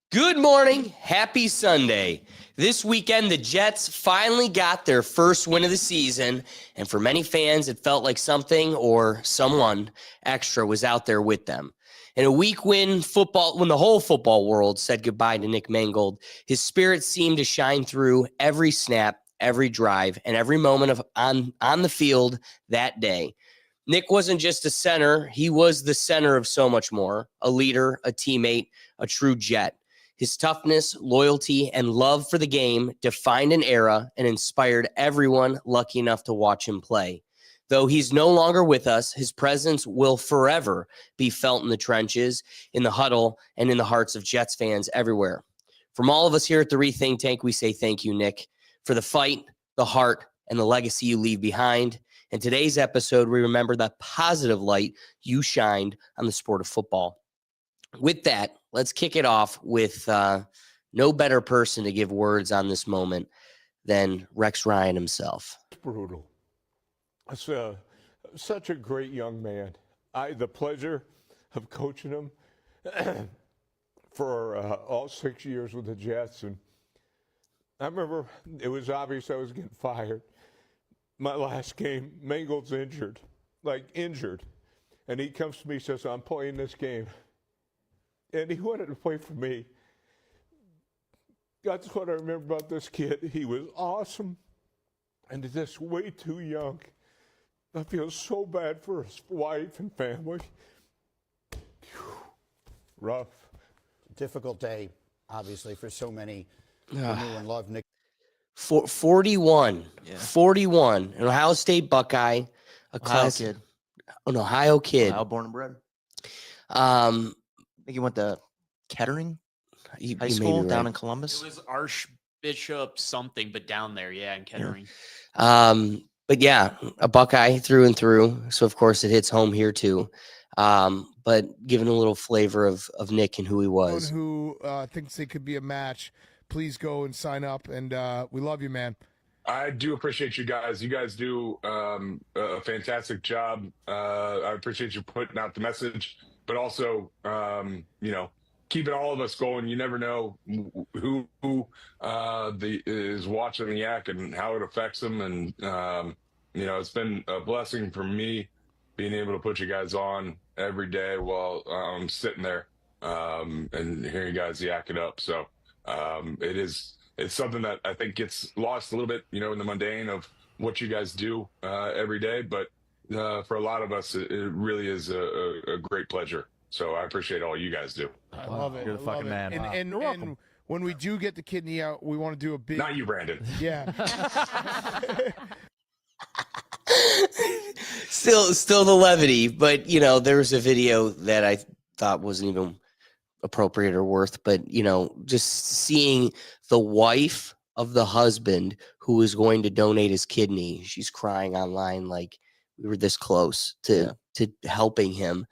Good morning. Happy Sunday. This weekend, the Jets finally got their first win of the season, and for many fans, it felt like something or someone extra was out there with them. In a week when the whole football world said goodbye to Nick Mangold, his spirit seemed to shine through every snap, every drive, and every moment on the field that day. Nick wasn't just a center, he was the center of so much more, a leader, a teammate, a true Jet. His toughness, loyalty, and love for the game defined an era and inspired everyone lucky enough to watch him play. Though he's no longer with us, his presence will forever be felt in the trenches, in the huddle, and in the hearts of Jets fans everywhere. From all of us here at the Rethink Tank, we say thank you, Nick, for the fight, the heart, and the legacy you leave behind. In today's episode, we remember the positive light you shined on the sport of football. With that, let's kick it off with no better person to give words on this moment than Rex Ryan himself. Brutal. It's such a great young man. I had the pleasure of coaching him for all 6 years with the Jets. And I remember it was obvious I was getting fired. My last game, Mangold's injured. And he comes to me and says, I'm playing this game. And he wanted to play for me. That's what I remember about this kid. He was awesome and just way too young. I feel so bad for his wife and family. Rough. Difficult day, obviously, for so many who knew and loved Nick. 41, an Ohio State Buckeye, a class kid, an Ohio kid, Ohio born and bred. I think he went to Kettering High School down in Columbus. It was Archbishop something, but down there, in Kettering. But yeah, a Buckeye through and through. So of course it hits home here too. But giving a little flavor of Nick and who he was. Who thinks they could be a match, please go and sign up. And we love you, man. I do appreciate you guys. You guys do a fantastic job. I appreciate you putting out the message, but also, keeping all of us going. You never know who is watching the yak and how it affects them. And, it's been a blessing for me being able to put you guys on every day while I'm sitting there and hearing you guys yak it up. So it's something that I think gets lost a little bit, in the mundane of what you guys do every day. But for a lot of us, it really is a great pleasure. So I appreciate all you guys do. I love it. You're the fucking man. And when we do get the kidney out, we want to do a big. Not you, Brandon. Yeah. Still the levity, but there was a video that I thought wasn't even appropriate or worth, but just seeing the wife of the husband who was going to donate his kidney, she's crying online like we were this close to helping him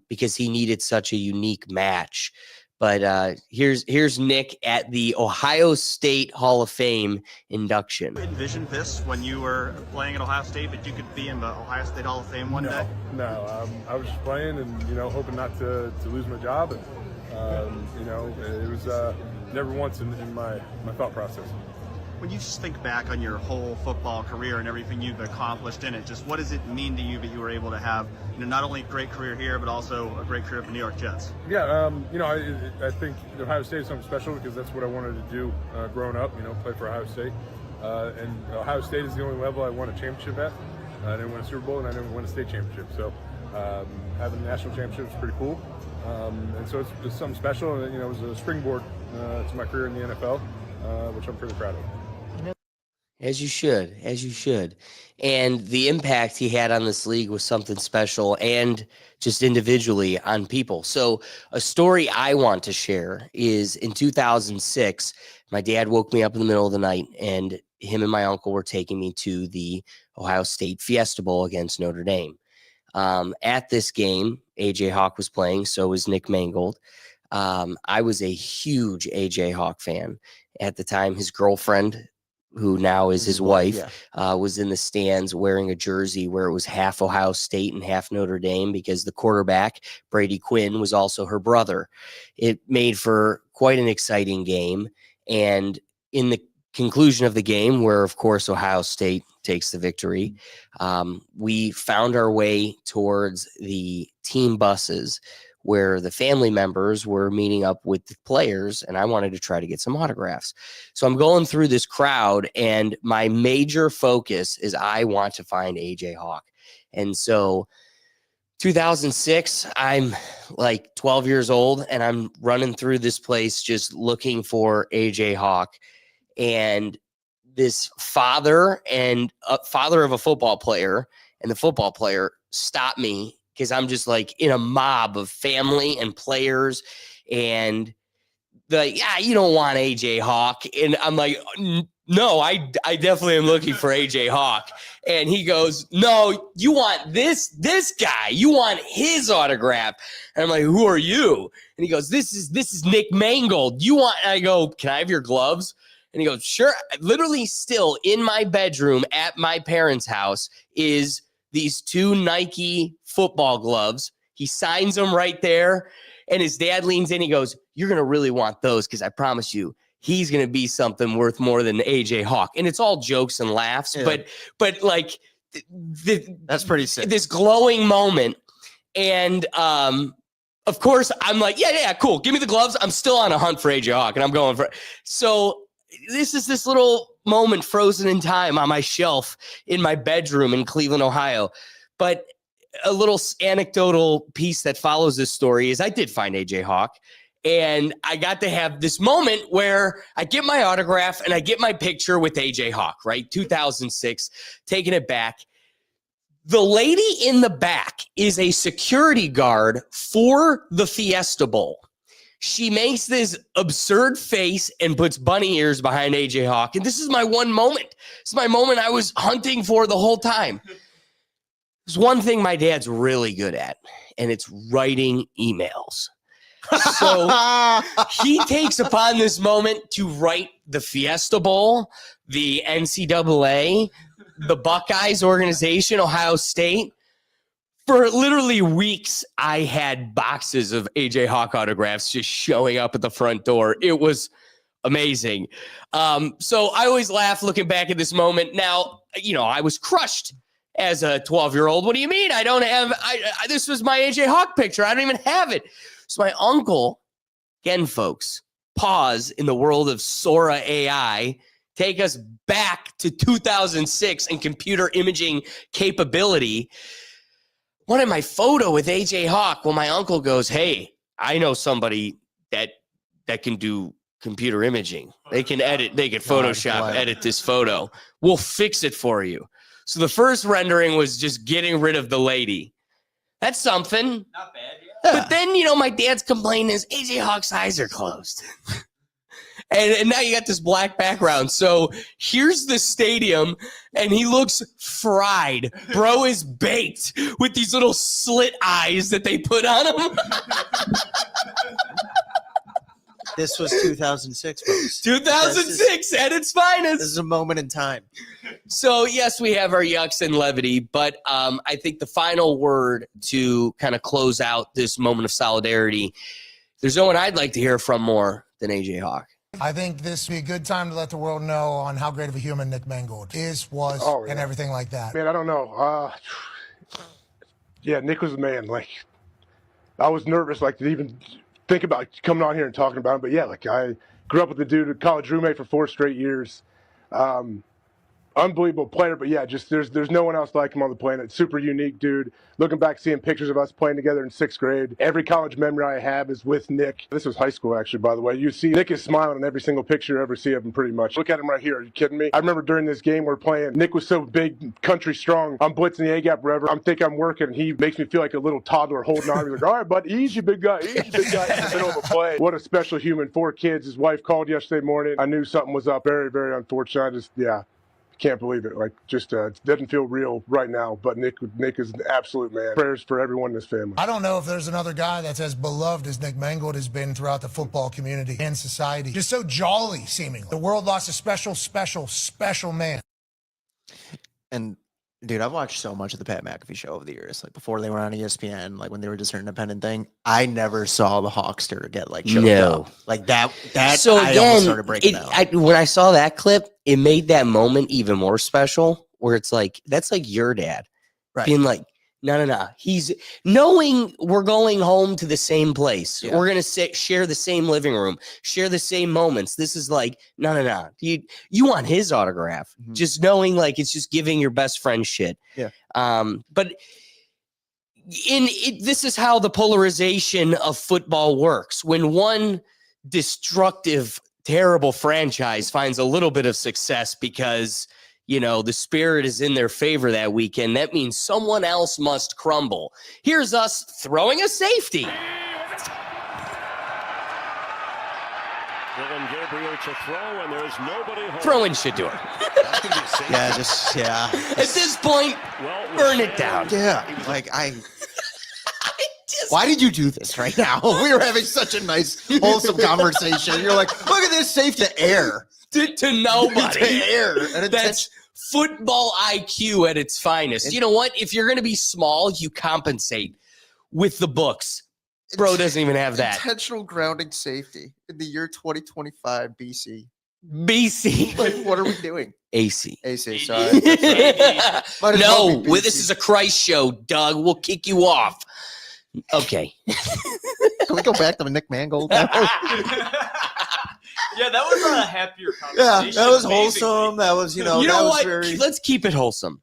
because he needed such a unique match. But here's Nick at the Ohio State Hall of Fame induction. Envisioned this when you were playing at Ohio State, but you could be in the Ohio State Hall of Fame one day? No. I was just playing and, hoping not to lose my job. And, it was never once in my thought process. When you just think back on your whole football career and everything you've accomplished in it, just what does it mean to you that you were able to have, not only a great career here, but also a great career for the New York Jets? Yeah, I think Ohio State is something special because that's what I wanted to do growing up, play for Ohio State. And Ohio State is the only level I won a championship at. I didn't win a Super Bowl and I didn't win a state championship. So having a national championship is pretty cool. And so it's something special. And, it was a springboard to my career in the NFL, which I'm pretty proud of. As you should. And the impact he had on this league was something special and just individually on people. So a story I want to share is in 2006, my dad woke me up in the middle of the night and him and my uncle were taking me to the Ohio State Fiesta Bowl against Notre Dame. At this game, AJ Hawk was playing, so was Nick Mangold. I was a huge AJ Hawk fan. At the time, his girlfriend who now is his wife, yeah. was in the stands wearing a jersey where it was half Ohio State and half Notre Dame because the quarterback, Brady Quinn, was also her brother. It made for quite an exciting game. And in the conclusion of the game, where, of course, Ohio State takes the victory, we found our way towards the team buses where the family members were meeting up with the players, and I wanted to try to get some autographs. So I'm going through this crowd, and my major focus is I want to find AJ Hawk. And so 2006, I'm like 12 years old, and I'm running through this place just looking for AJ Hawk. And this father of a football player, and the football player stopped me because I'm just like in a mob of family and players, and like, yeah, you don't want AJ Hawk. And I'm like, no, I definitely am looking for AJ Hawk. And he goes, no, you want this guy. You want his autograph. And I'm like, who are you? And he goes, this is Nick Mangold. You want, and I go, can I have your gloves? And he goes, sure. Literally still in my bedroom at my parents' house is these 2 Nike football gloves. He signs them right there. And his dad leans in. He goes, you're going to really want those because I promise you, he's going to be something worth more than AJ Hawk. And it's all jokes and laughs. Yeah. But like, that's pretty sick. This glowing moment. And of course, I'm like, yeah, cool. Give me the gloves. I'm still on a hunt for AJ Hawk. And I'm going for it. So this is this little moment frozen in time on my shelf in my bedroom in Cleveland, Ohio. But a little anecdotal piece that follows this story is I did find AJ Hawk, and I got to have this moment where I get my autograph and I get my picture with AJ Hawk, right? 2006, taking it back. The lady in the back is a security guard for the Fiesta Bowl. She makes this absurd face and puts bunny ears behind AJ Hawk. And this is my one moment. It's my moment I was hunting for the whole time. There's one thing my dad's really good at, and it's writing emails. So he takes upon this moment to write the Fiesta Bowl, the NCAA, the Buckeyes organization, Ohio State. For literally weeks, I had boxes of AJ Hawk autographs just showing up at the front door. It was amazing. So I always laugh looking back at this moment. Now, I was crushed as a 12-year-old. What do you mean? I don't have, this was my AJ Hawk picture. I don't even have it. So my uncle, again, folks, pause in the world of Sora AI, take us back to 2006 and computer imaging capability. Wanted my photo with AJ Hawk. Well, my uncle goes, hey, I know somebody that can do computer imaging. They can edit, they can Photoshop, edit this photo. We'll fix it for you. So the first rendering was just getting rid of the lady. That's something. Not bad. Yeah. But then, my dad's complaint is AJ Hawk's eyes are closed. And now you got this black background. So here's the stadium, and he looks fried. Bro is baked with these little slit eyes that they put on him. This was 2006, folks. 2006 at its finest. This is a moment in time. So, yes, we have our yucks and levity, but I think the final word to kind of close out this moment of solidarity, there's no one I'd like to hear from more than AJ Hawk. I think this would be a good time to let the world know on how great of a human Nick Mangold was, and everything like that. Man, I don't know. Yeah, Nick was the man. Like, I was nervous, to even think about coming on here and talking about him. But yeah, I grew up with the dude, a college roommate for 4 straight years. Unbelievable player, but yeah, just there's no one else like him on the planet. Super unique dude. Looking back, seeing pictures of us playing together in 6th grade, every college memory I have is with Nick. This was high school, actually, by the way. You see Nick is smiling on every single picture you ever see of him, pretty much. Look at him right here. Are you kidding me? I remember during this game we're playing, Nick was so big, country strong. I'm blitzing the A-gap wherever. I'm thinking I'm working, and he makes me feel like a little toddler holding on. He's like, all right, bud, easy, big guy, easy, big guy. In the middle of a play. What a special human. 4 kids. His wife called yesterday morning. I knew something was up. Very, very unfortunate. can't believe it. Like, just doesn't feel real right now. But Nick is an absolute man. Prayers for everyone in this family. I don't know if there's another guy that's as beloved as Nick Mangold has been throughout the football community and society. Just so jolly, seemingly. The world lost a special, special, special man. And dude, I've watched so much of the Pat McAfee show over the years. Like before they were on ESPN, like when they were just an independent thing, I never saw the Hawkster get like choked up. Like that. So I again, almost started breaking down. When I saw that clip, it made that moment even more special. Where it's like that's like your dad being like, no. He's knowing we're going home to the same place. Yeah. We're gonna share the same living room, share the same moments. This is like, no. You want his autograph? Mm-hmm. Just knowing like it's just giving your best friend shit. Yeah. But this is how the polarization of football works. When one destructive, terrible franchise finds a little bit of success because the spirit is in their favor that weekend, that means someone else must crumble. Here's us throwing a safety. Dylan Gabriel to throw, and there's nobody home. Throwing should do it. Yeah. At this point, burn it down. Yeah. Like why did you do this right now? We were having such a nice, wholesome conversation. You're like, look at this safe to air. To nobody. To air. And that's football IQ at its finest. You know what? If you're going to be small, you compensate with the books. Bro doesn't even have that. Intentional grounding safety in the year 2025 BC. BC. Like, what are we doing? AC. Sorry. No, this is a Christ show, Doug. We'll kick you off. Okay. Can we go back to Nick Mangold? Yeah, that was a happier conversation. Yeah, that was wholesome. That was, you know what? Let's keep it wholesome.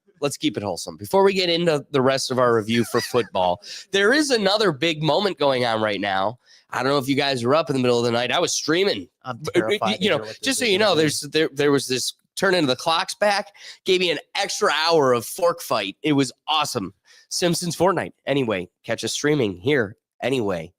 Before we get into the rest of our review for football, there is another big moment going on right now. I don't know if you guys were up in the middle of the night. I was streaming. I'm terrified. Just so you know, there was this turn into the clocks back, gave me an extra hour of fork fight. It was awesome. Simpsons Fortnite. Anyway, catch us streaming here. Anyway,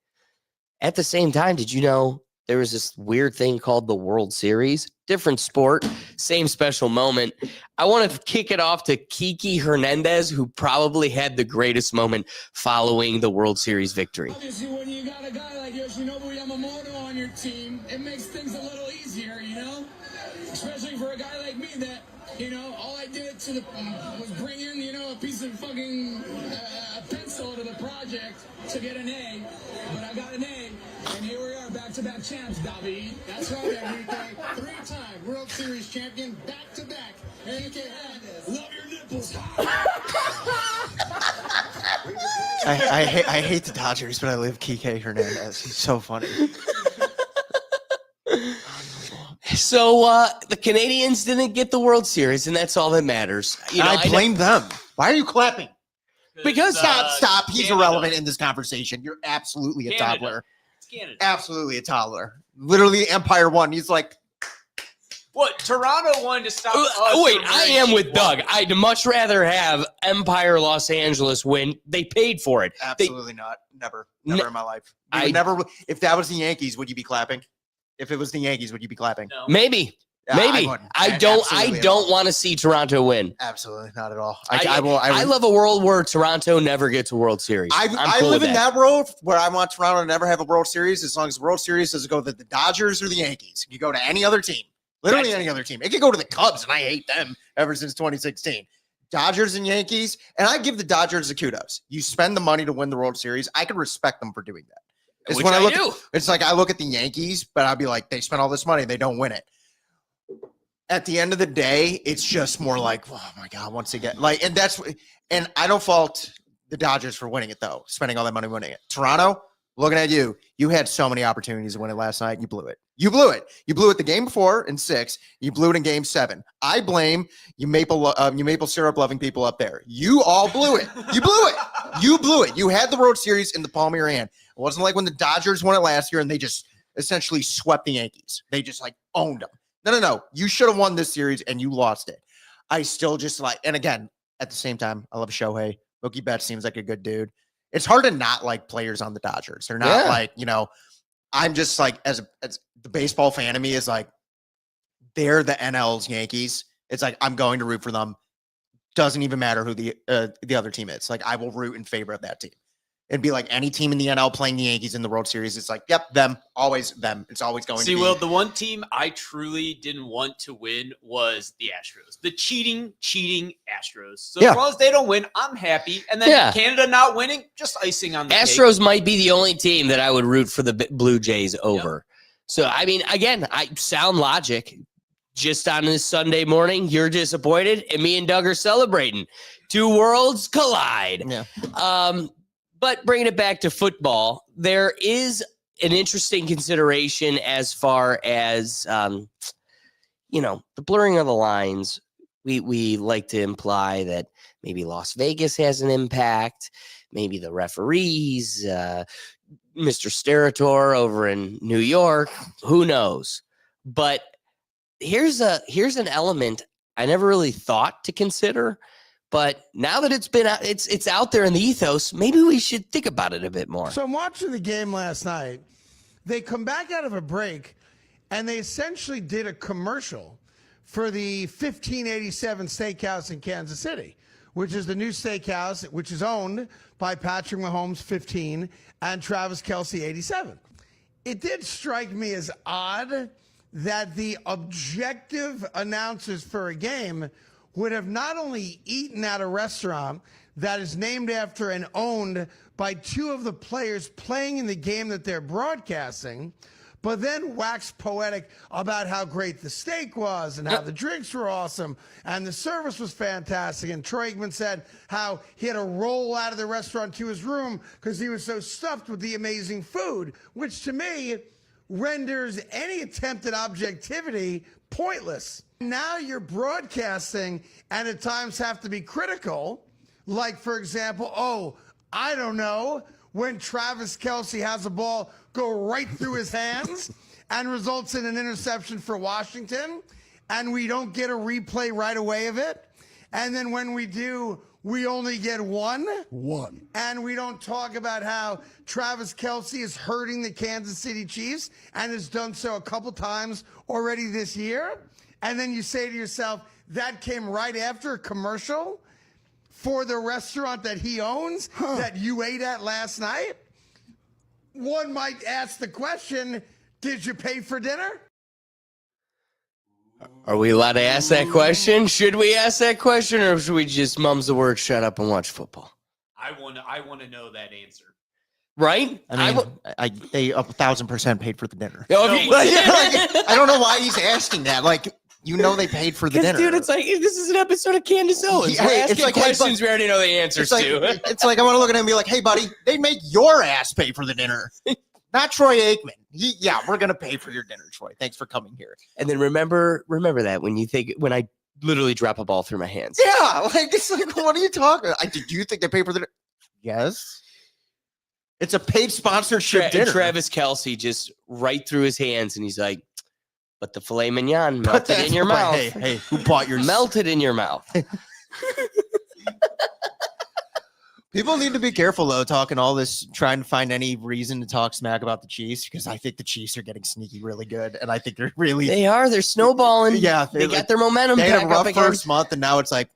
at the same time, did you know there was this weird thing called the World Series? Different sport, same special moment. I want to kick it off to Kiki Hernandez, who probably had the greatest moment following the World Series victory. Obviously, when you got a guy like Yoshinobu Yamamoto on your team, it makes things a little easier, especially for a guy like me that, all I did was bring in, a piece of fucking a pencil to the project to get an A, but I got an A, and here we are, back-to-back champs, David. That's right, Enrique. 3-time World Series champion, back-to-back. Enrique Hernandez, love your nipples. I hate the Dodgers, but I love Kike Hernandez. He's so funny. So the Canadians didn't get the World Series, and that's all that matters. I blame them. Why are you clapping? Because stop. He's irrelevant in this conversation. You're absolutely a toddler. Canada. Absolutely a toddler. Literally, Empire won. He's like, what? Toronto wanted to stop us. Wait, I am with Doug. I'd much rather have Empire Los Angeles win. They paid for it. Absolutely not. Never in my life. Never. If that was the Yankees, would you be clapping? If it was the Yankees, would you be clapping? No. Maybe. I don't want to see Toronto win. Absolutely not at all. I love a world where Toronto never gets a World Series. I live in that world where I want Toronto to never have a World Series as long as the World Series doesn't go to the Dodgers or the Yankees. You go to any other team. Literally any other team. It could go to the Cubs, and I hate them ever since 2016. Dodgers and Yankees, and I give the Dodgers the kudos. You spend the money to win the World Series. I can respect them for doing that. It's when I look it's like I look at the Yankees, but I'll be like, they spent all this money, they don't win it. At the end of the day, it's just more like, oh my God, once again. And I don't fault the Dodgers for winning it, though, spending all that money winning it. Toronto, looking at you, you had so many opportunities to win it last night, and you blew it. You blew it the game before in 6. You blew it in game 7. I blame you maple syrup loving people up there. You all blew it. You blew it. You blew it. You had the World Series in the palm of your hand. It wasn't like when the Dodgers won it last year and they just essentially swept the Yankees. They just owned them. No. You should have won this series and you lost it. I still just and again, at the same time, I love Shohei. Mookie Betts seems like a good dude. It's hard to not like players on the Dodgers. They're not I'm just as the baseball fan of me is they're the NL's Yankees It's like I'm going to root for them. Doesn't even matter who the other team is. Like I will root in favor of that team. It'd be like any team in the NL playing the Yankees in the World Series. It's like, yep, them, always them. It's always going to be. Will, the one team I truly didn't want to win was the Astros. The cheating Astros. So as long as they don't win, I'm happy. And then Canada not winning, just icing on the Astros cake. might be the only team that I would root for the Blue Jays over. Yep. So, I mean, again, sound logic. Just on this Sunday morning, you're disappointed, and me and Doug are celebrating. Two worlds collide. Yeah. But bringing it back to football, there is an interesting consideration as far as, the blurring of the lines. We like to imply that maybe Las Vegas has an impact, maybe the referees, Mr. Sterator over in New York, who knows? But here's an element I never really thought to consider. But now that it's out there in the ethos, maybe we should think about it a bit more. So I'm watching the game last night. They come back out of a break, and they essentially did a commercial for the 1587 Steakhouse in Kansas City, which is the new steakhouse, which is owned by Patrick Mahomes, 15, and Travis Kelce, 87. It did strike me as odd that the objective announcers for a game would have not only eaten at a restaurant that is named after and owned by two of the players playing in the game that they're broadcasting, but then waxed poetic about how great the steak was and how the drinks were awesome and the service was fantastic. And Troy Aikman said how he had to roll out of the restaurant to his room because he was so stuffed with the amazing food, which to me renders any attempt at objectivity pointless. Now you're broadcasting and at times have to be critical. Like, for example, I don't know, when Travis Kelce has a ball go right through his hands and results in an interception for Washington, and we don't get a replay right away of it. And then when we do, we only get one. And we don't talk about how Travis Kelce is hurting the Kansas City Chiefs and has done so a couple times already this year. And then you say to yourself, that came right after a commercial for the restaurant that he owns that you ate at last night. One might ask the question, did you pay for dinner? Are we allowed to ask that question? Should we ask that question, or should we just mums the word, shut up, and watch football? I want to know that answer. Right? I mean, they 1,000% paid for the dinner. I I don't know why he's asking that. Like, they paid for the dinner. Dude, it's like, this is an episode of Candace Owens. We're asking questions we already know the answers to. It's like, I want to look at him and be like, hey, buddy, they make your ass pay for the dinner. Not Troy Aikman. We're going to pay for your dinner, Troy. Thanks for coming here. And then remember that when I literally drop a ball through my hands. Yeah. It's like, what are you talking about? Do you think they pay for the dinner? Yes. It's a paid sponsorship dinner. Travis Kelce just right through his hands, and he's like, but the filet mignon melted in your mouth. Hey, who bought your melted in your mouth? People need to be careful, though, talking all this, trying to find any reason to talk smack about the Chiefs, because I think the Chiefs are getting sneaky really good, and I think they're really... They're snowballing. Yeah. They got their momentum back up. They had a rough again. first month, and now it's like,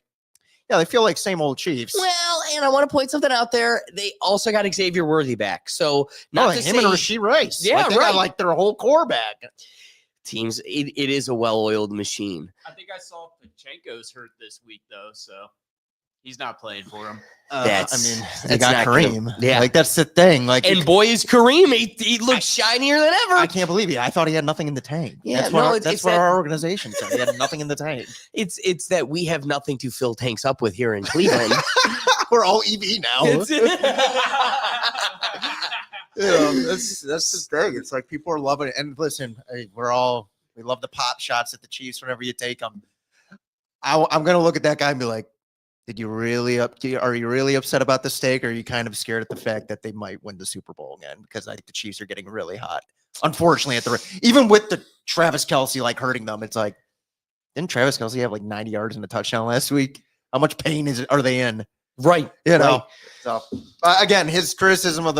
they feel like same old Chiefs. Well, and I want to point something out there. They also got Xavier Worthy back. So, him and Rashee Rice. Yeah, they got their whole core back. Teams, it is a well-oiled machine. I think I saw Pachenko's hurt this week, though, so he's not playing for him. They got Kareem. Yeah, that's the thing. And boy, is Kareem, he looks shinier than ever. I can't believe it. I thought he had nothing in the tank. Yeah, that's what our organization said. He had nothing in the tank. It's that we have nothing to fill tanks up with here in Cleveland. We're all EV now. That's the thing. It's like people are loving it. And listen, we love the pop shots at the Chiefs whenever you take them. I'm gonna look at that guy and be like, are you really upset about the steak, or are you kind of scared at the fact that they might win the Super Bowl again? Because I think the Chiefs are getting really hot. Unfortunately, even with the Travis Kelce hurting them, it's like, didn't Travis Kelce have 90 yards and a touchdown last week? How much pain are they in? Right. Right. So again, his criticism of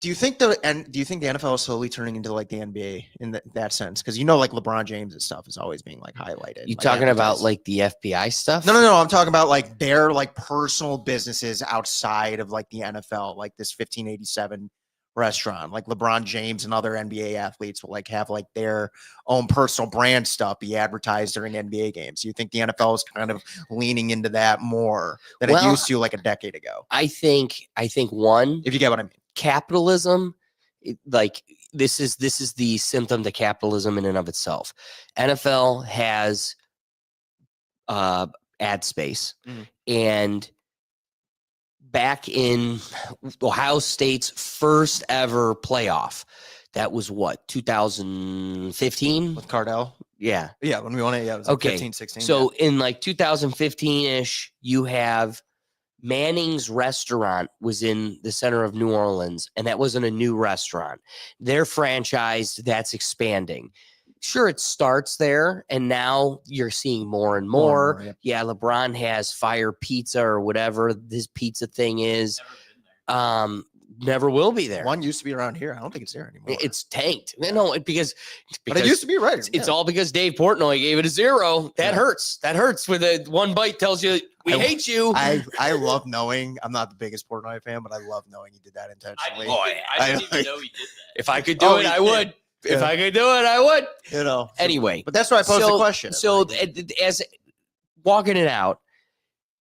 Do you think the NFL is slowly turning into like the NBA in that sense? Because like LeBron James and stuff is always being like highlighted. You like, talking about advertised. like the FBI stuff? No. I'm talking about like their like personal businesses outside of like the NFL, like this 1587 restaurant. Like LeBron James and other NBA athletes will like have like their own personal brand stuff be advertised during NBA games. You think the NFL is kind of leaning into that more than it used to like a decade ago? I think one, if you get what I mean. Capitalism, like this is the symptom to capitalism in and of itself. NFL has ad space, and back in Ohio State's first ever playoff, that was what, 2015 with Cardell. Yeah, when we won it. Yeah, it was like 15, 16. So in like 2015-ish, you have Manning's restaurant was in the center of New Orleans, and that wasn't a new restaurant. They're franchised, that's expanding. Sure, it starts there, and now you're seeing more and more. Yeah, LeBron has Fire Pizza or whatever his pizza thing is. Never will be there. One used to be around here. I don't think it's there anymore. It's tanked. No, because but it used to be right. It's all because Dave Portnoy gave it a 0. That hurts. That hurts. With a one bite tells you we hate you. I love knowing. I'm not the biggest Portnoy fan, but I love knowing he did that intentionally. I didn't even know he did that. If I could do it, I would. If I could do it, I would. Anyway, but that's why I posed the question. So as walking it out,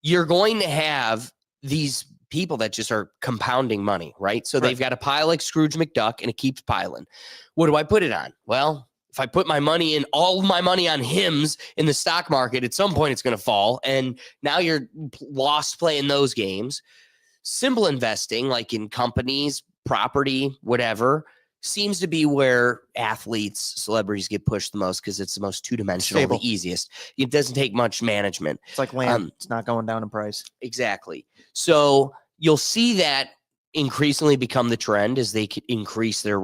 you're going to have these people that just are compounding money, right? So they've got a pile like Scrooge McDuck, and it keeps piling. What do I put it on? Well, if I put my money in, all of my money on hymns in the stock market, at some point it's going to fall. And now you're lost playing those games. Simple investing, like in companies, property, whatever, seems to be where athletes, celebrities get pushed the most because it's the most two-dimensional, the easiest. It doesn't take much management. It's like land. It's not going down in price. Exactly. So you'll see that increasingly become the trend as they increase their,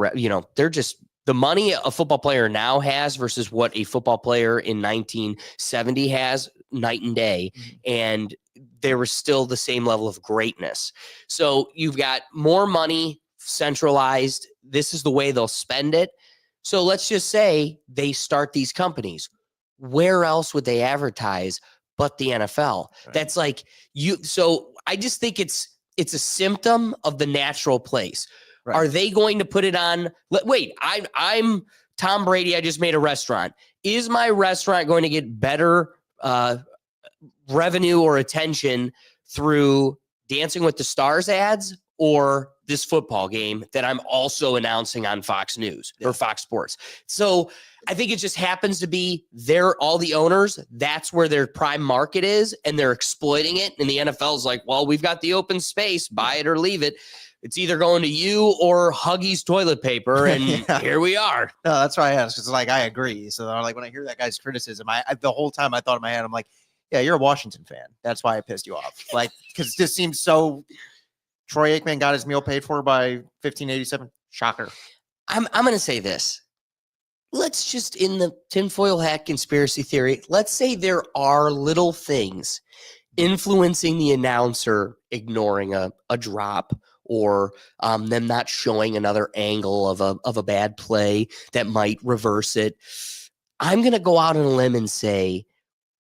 they're just the money a football player now has versus what a football player in 1970 has, night and day. And there was still the same level of greatness. So you've got more money centralized. This is the way they'll spend it. So let's just say they start these companies. Where else would they advertise but the NFL? Right. That's like you. So I just think it's a symptom of the natural place. Right. Are they going to put it on? Wait, I'm Tom Brady. I just made a restaurant. Is my restaurant going to get better revenue or attention through Dancing with the Stars ads or this football game that I'm also announcing on Fox News or Fox Sports? So I think it just happens to be all the owners, that's where their prime market is, and they're exploiting it. And the NFL is like, well, we've got the open space, buy it or leave it. It's either going to you or Huggies toilet paper, and here we are. No, that's why I asked, because like I agree. So like when I hear that guy's criticism, I the whole time I thought in my head, I'm like, yeah, you're a Washington fan. That's why I pissed you off. Like, because this seems so. Troy Aikman got his meal paid for by 1587. Shocker. I'm going to say this. Let's just, in the tinfoil hat conspiracy theory, let's say there are little things influencing the announcer ignoring a drop or them not showing another angle of a bad play that might reverse it. I'm going to go out on a limb and say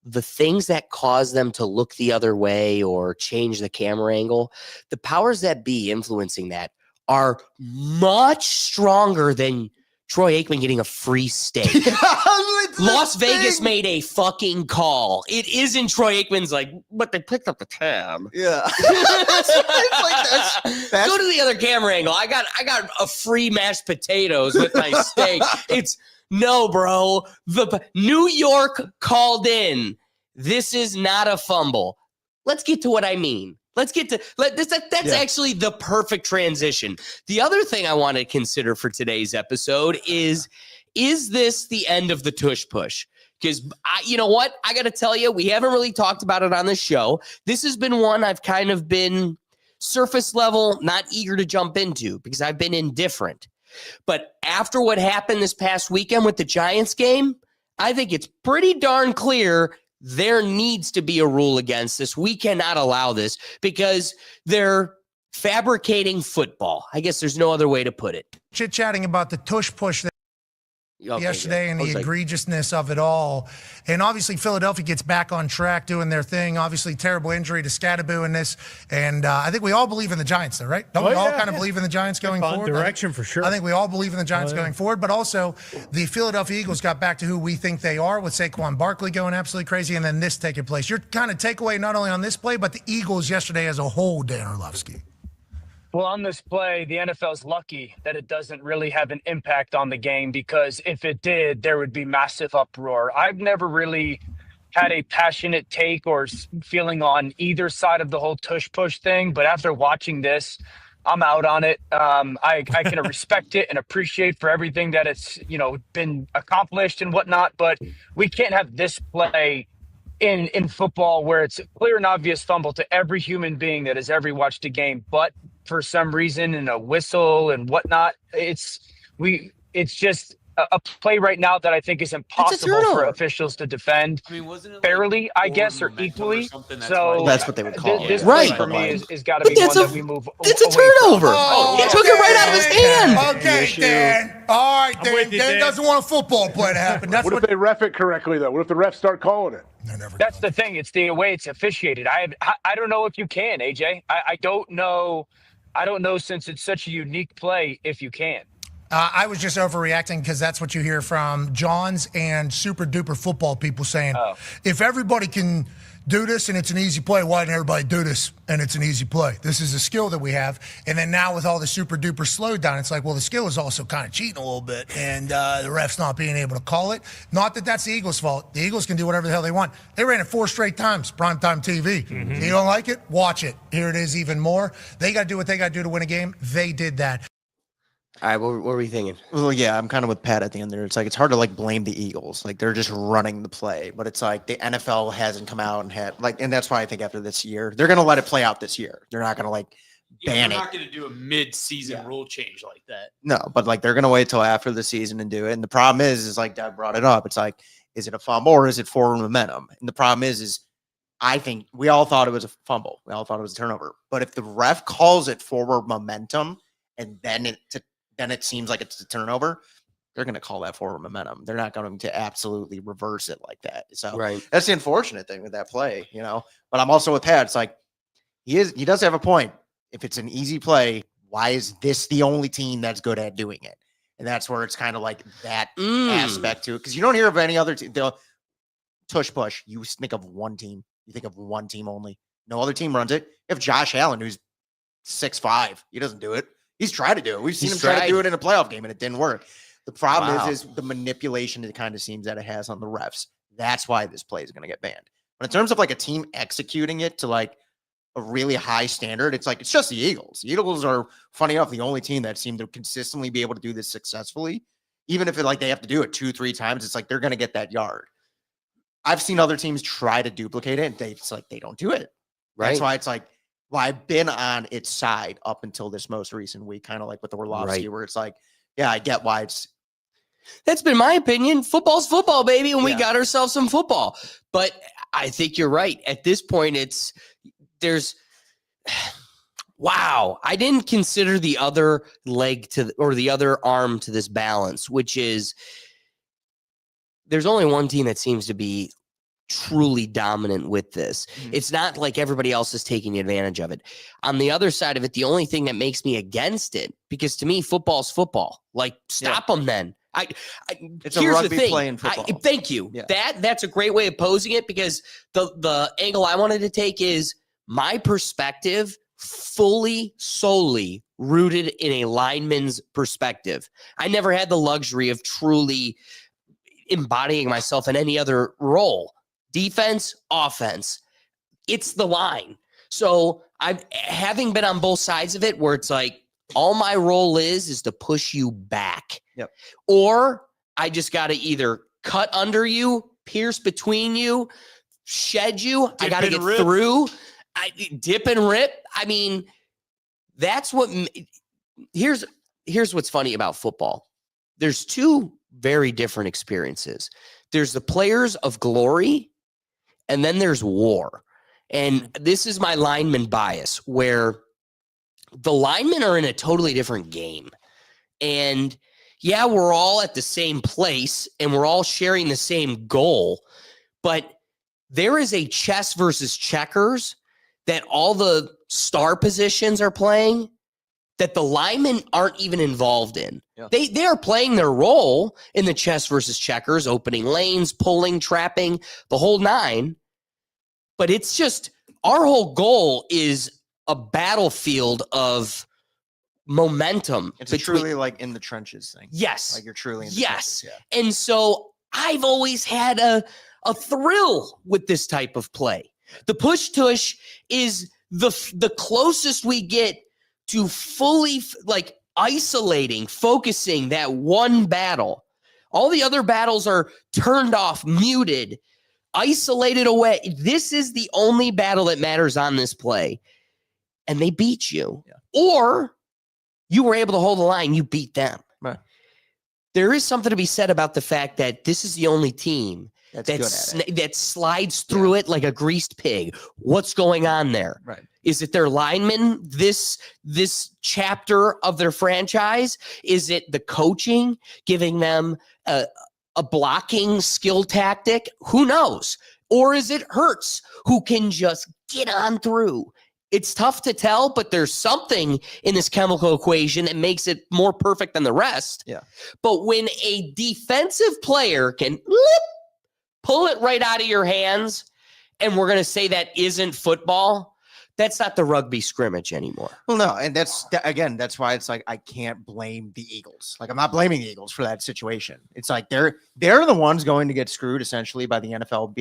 the things that cause them to look the other way or change the camera angle, the powers that be influencing that are much stronger than Troy Aikman getting a free steak. Las Vegas made a fucking call. It isn't Troy Aikman's like, but they picked up the tab. Yeah. That's go to the other camera angle. I got a free mashed potatoes with my steak. It's no, bro. The New York called in. This is not a fumble. Let's get to what I mean. Let's get to that's actually the perfect transition. The other thing I want to consider for today's episode is this the end of the tush push? Because you know what? I got to tell you, we haven't really talked about it on this show. This has been one I've kind of been surface level, not eager to jump into because I've been indifferent. But after what happened this past weekend with the Giants game, I think it's pretty darn clear there needs to be a rule against this. We cannot allow this because they're fabricating football. I guess there's no other way to put it. Chit-chatting about the tush push yesterday and the egregiousness of it all. And obviously Philadelphia gets back on track doing their thing. Obviously terrible injury to Scadaboo in this. And I think we all believe in the Giants though, right? Don't we all kind of believe in the Giants going forward? Direction for sure. I think we all believe in the Giants going forward, but also the Philadelphia Eagles got back to who we think they are with Saquon Barkley going absolutely crazy and then this taking place. Your kind of takeaway not only on this play, but the Eagles yesterday as a whole, Dan Orlovsky. Well, on this play, the NFL's lucky that it doesn't really have an impact on the game, because if it did, there would be massive uproar. I've never really had a passionate take or feeling on either side of the whole tush-push thing, but after watching this, I'm out on it. I can respect it and appreciate for everything that it's been accomplished and whatnot, but we can't have this play in football where it's a clear and obvious fumble to every human being that has ever watched a game, but for some reason in a whistle and whatnot, it's just a play right now that I think is impossible for officials to defend. I mean, wasn't it fairly, I guess, or equally? So that's what they would call it. This Right. play for me is got to be one that we move. It's a turnover. He took it right out of his hand. Okay, Dan. All right, Dan. Dan doesn't want a football play to happen. That's What if they ref it correctly, though? What if the refs start calling it? That's the thing. It's the way it's officiated. I don't know if you can, AJ. I don't know. I don't know, since it's such a unique play, if you can. I was just overreacting because that's what you hear from Johns and super duper football people saying, if everybody can do this and it's an easy play, why didn't everybody do this and it's an easy play? This is a skill that we have. And then now with all the super duper slowdown, it's like, well, the skill is also kind of cheating a little bit, and the refs not being able to call it. Not that that's the Eagles' fault. The Eagles can do whatever the hell they want. They ran it 4 straight times, primetime TV. You don't like it? Watch it. Here it is even more. They got to do what they got to do to win a game. They did that. All right, what were we thinking? Well, yeah, I'm kind of with Pat at the end there. It's like it's hard to blame the Eagles. They're just running the play, but it's like the NFL hasn't come out and had and that's why I think after this year they're going to let it play out this year. They're not going to ban it. They're not going to do a mid-season rule change like that. No, but they're going to wait till after the season and do it. And the problem is like Doug brought it up. It's like, is it a fumble or is it forward momentum? And the problem is I think we all thought it was a fumble. We all thought it was a turnover. But if the ref calls it forward momentum and then it seems like it's a turnover, they're going to call that forward momentum. They're not going to absolutely reverse it like that. So that's the unfortunate thing with that play, But I'm also with Pat. It's like he does have a point. If it's an easy play, why is this the only team that's good at doing it? And that's where it's kind of like that aspect to it. Because you don't hear of any other team. They'll tush push. You think of one team. You think of one team only. No other team runs it. If Josh Allen, who's 6'5", he doesn't do it. He's tried to do it. We've seen him try to do it in a playoff game, and it didn't work. The problem is the manipulation it kind of seems that it has on the refs. That's why this play is going to get banned. But in terms of a team executing it to a really high standard, it's just the Eagles. The Eagles are, funny enough, the only team that seem to consistently be able to do this successfully. Even if they have to do it 2-3 times, it's they're going to get that yard. I've seen other teams try to duplicate it, and they don't do it. Right. That's why it's well, I've been on its side up until this most recent week, kind of like with the Orlovsky, where it's yeah, I get why it's. That's been my opinion. Football's football, baby, and we got ourselves some football. But I think you're right. At this point, wow. I didn't consider the other leg or the other arm to this balance, which is there's only one team that seems to be truly dominant with this. It's not like everybody else is taking advantage of it. On the other side of it, the only thing that makes me against it, because to me, football's football. Stop them then. It's a rugby play in football. Thank you. Yeah. That's a great way of posing it, because the angle I wanted to take is my perspective solely rooted in a lineman's perspective. I never had the luxury of truly embodying myself in any other role. Defense, offense, it's the line. So having been on both sides of it, where it's all my role is to push you back. Yep. Or I just got to either cut under you, pierce between you, shed you. I got to get through. Dip and rip. I mean, that's what. Here's what's funny about football. There's 2 very different experiences. There's the players of glory, and then there's war. And this is my lineman bias, where the linemen are in a totally different game. And yeah, we're all at the same place and we're all sharing the same goal, but there is a chess versus checkers that all the star positions are playing that the linemen aren't even involved in. Yeah. They are playing their role in the chess versus checkers, opening lanes, pulling, trapping, the whole nine. But it's just our whole goal is a battlefield of momentum. It's truly like in the trenches thing. Yes. Like you're truly in the trenches. Yeah. And so I've always had a thrill with this type of play. The push-tush is the closest we get to fully like isolating, focusing that one battle. All the other battles are turned off, muted, isolated away. This is the only battle that matters on this play. And they beat you. Yeah. Or you were able to hold the line, you beat them. Right. There is something to be said about the fact that this is the only team that slides through it like a greased pig. What's going on there? Right. Is it their linemen, this chapter of their franchise? Is it the coaching giving them a blocking skill tactic? Who knows? Or is it Hurts who can just get on through? It's tough to tell, but there's something in this chemical equation that makes it more perfect than the rest. Yeah. But when a defensive player can pull it right out of your hands, and we're going to say that isn't football, that's not the rugby scrimmage anymore. Well, no, and that's why it's like I can't blame the Eagles. Like I'm not blaming the Eagles for that situation. It's like they're the ones going to get screwed essentially by the NFL